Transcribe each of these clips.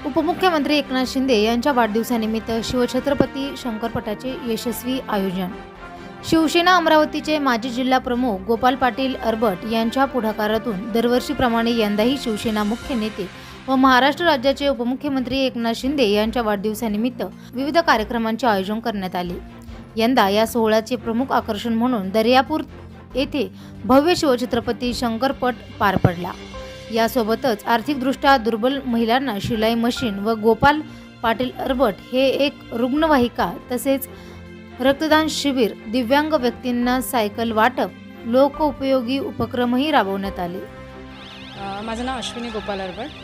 उपमुख्यमंत्री एकनाथ शिंदे यांच्या वाढदिवसानिमित्त शिवछत्रपती शंकरपटाचे यशस्वी आयोजन। शिवसेना अमरावतीचे माजी जिल्हा प्रमुख गोपाल पाटील अरबट यांच्या पुढाकारातून दरवर्षीप्रमाणे यंदाही शिवसेना मुख्य नेते व महाराष्ट्र राज्याचे उपमुख्यमंत्री एकनाथ शिंदे यांच्या वाढदिवसानिमित्त विविध कार्यक्रमांचे आयोजन करण्यात आले। यंदा या सोहळ्याचे प्रमुख आकर्षण म्हणून दर्यापूर येथे भव्य शिवछत्रपती शंकरपट पार पडला। यासोबतच आर्थिकदृष्ट्या दुर्बल महिलांना शिलाई मशीन व गोपाल पाटील अरबट हे एक रुग्णवाहिका तसेच रक्तदान शिबिर, दिव्यांग व्यक्तींना सायकल वाटप, लोकोपयोगी उपक्रमही राबवण्यात आले। माझं नाव अश्विनी गोपाल अरबट।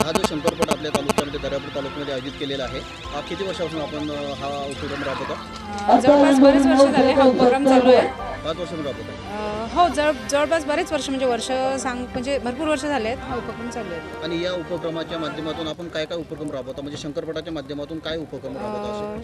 हा जो शंकरपट आपल्या तालुक्यामध्ये दर्यापूर तालुक्यामध्ये आयोजित केलेला आहे, किती वर्षापासून आपण हा उपक्रम राबवतो? जवळपास बरेच वर्ष झाले हा उपक्रम चालू आहे। 5 वर्षांपासून राबवतो? हो, जवळपास बरेच वर्ष म्हणजे भरपूर वर्ष झाले आहेत हा उपक्रम चालू आहे। आणि या उपक्रमाच्या माध्यमातून आपण काय काय उपक्रम राबवतो, म्हणजे शंकरपटाच्या माध्यमातून काय उपक्रम राबवतो?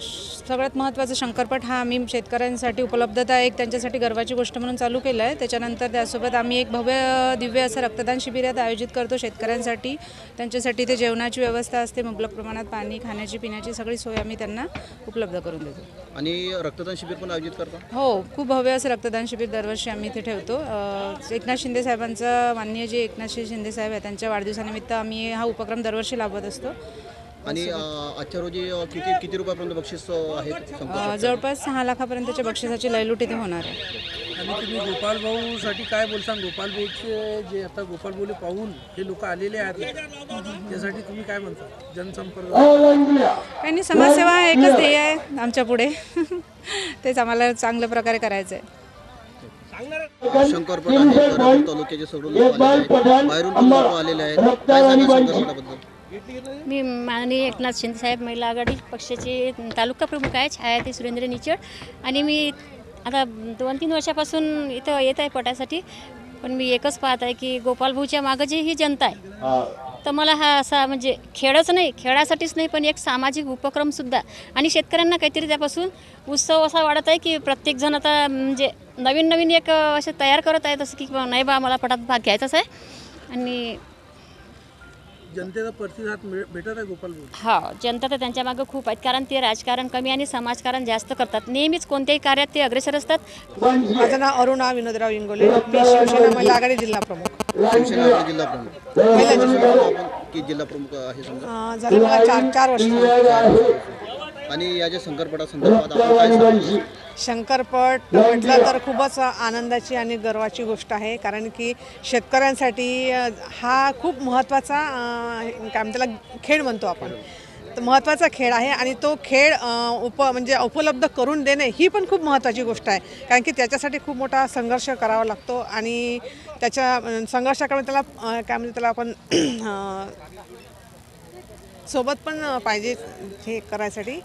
सगळ्यात महत्त्वाचं शंकरपट हा आम्ही शेतकऱ्यांसाठी उपलब्धता एक त्यांच्यासाठी गर्वाची गोष्ट म्हणून चालू केलं आहे। त्याच्यानंतर त्यासोबत आम्ही एक भव्य दिव्य असं रक्तदान शिबिर आयोजित करतो शेतकऱ्यांसाठी। त्यांच्यासाठी ते जेवणाची व्यवस्था असते, मुबलक प्रमाणात पाणी, खाण्याची पिण्याची सगळी सोय आम्ही त्यांना उपलब्ध करून देतो। आणि रक्तदान शिबिर पण आयोजित करतो? हो, खूप भव्य असं रक्तदान शिबिर दरवर्षी आम्ही इथे ठेवतो। एकनाथ शिंदे साहेबांचा माननीय जे एकनाथ शिंदे साहेब आहेत त्यांच्या वाढदिवसानिमित्त आम्ही हा उपक्रम दरवर्षी राबवत असतो। आणि आजच्या रोजी किती रुपयापर्यंत बक्षीस आहेत? जवळपास 6 लाखापर्यंतच्या बक्षिसाची लयलूट इथे होणार आहे। आणि तुम्ही गोपाल भाऊसाठी काय बोलसान? गोपाल भाऊचे जे आता गोपाल भाऊले पाहून हे लोक आलेले आहेत, त्यासाठी तुम्ही काय म्हणता? जनसंपर्क काही नाही, समाजसेवा एकच ध्येय आहे आमच्या पुढे तेच आम्हाला चांगल्या प्रकारे करायचं आहे। शंकरपट आहे दर्यापूर तालुक्याचे सोडून बाहेरून पण लोक आलेले आहेत, काय सांगाल शंकरपटाबद्दल? मी माननीय एकनाथ शिंदे साहेब महिला आघाडी पक्षाचे तालुका प्रमुख आहे, छायाती सुरेंद्र निचड। आणि मी आता 2-3 वर्षापासून इथं येत आहे पटासाठी, पण मी एकच पाहत आहे की गोपाल भाऊच्या मागं जी ही जनता आहे, तर मला हा असा म्हणजे खेळासाठीच नाही पण एक सामाजिक उपक्रमसुद्धा आणि शेतकऱ्यांना काहीतरी त्यापासून उत्सव असा वाढत आहे की प्रत्येकजण आता म्हणजे नवीन एक असे तयार करत आहे, तसं की नाही बा मला पटात भाग घ्यायचाच आहे। आणि जनतेचा प्रतिसाद भेटत आहे गोपाल भाऊ? हा, जनता तर त्यांच्या मागं खूप आहेत, कारण ते राजकारण कमी आणि समाजकारण जास्त करतात। नेहमीच कोणत्याही कार्यात ते अग्रेसर असतात। माझं नाव अरुणा विनोदराव इंगोले, मी शिवसेना महिला आघाडी जिल्हा प्रमुख। शिवसेना जिल्हा प्रमुख जिल्हा प्रमुख आहे समजा, झाले मला 4 वर्ष। आणि या ज्या शंकरपटा संदर्भात आपण काय सांगू? शंकरपट म्हटलं तर खूपच आनंदाची आणि गर्वाची गोष्ट आहे, कारण की शेतकऱ्यांसाठी हा खूप महत्त्वाचा काय म्हणतो त्याला खेळ म्हणतो आपण, तर महत्त्वाचा खेळ आहे। आणि तो खेळ म्हणजे उपलब्ध करून देणे ही पण खूप महत्त्वाची गोष्ट आहे, कारण की त्याच्यासाठी खूप मोठा संघर्ष करावा लागतो आणि त्याच्या संघर्षाकडे त्याला काय म्हणजे त्याला आपण सोबत पण पाहिजे हे करायसाठी।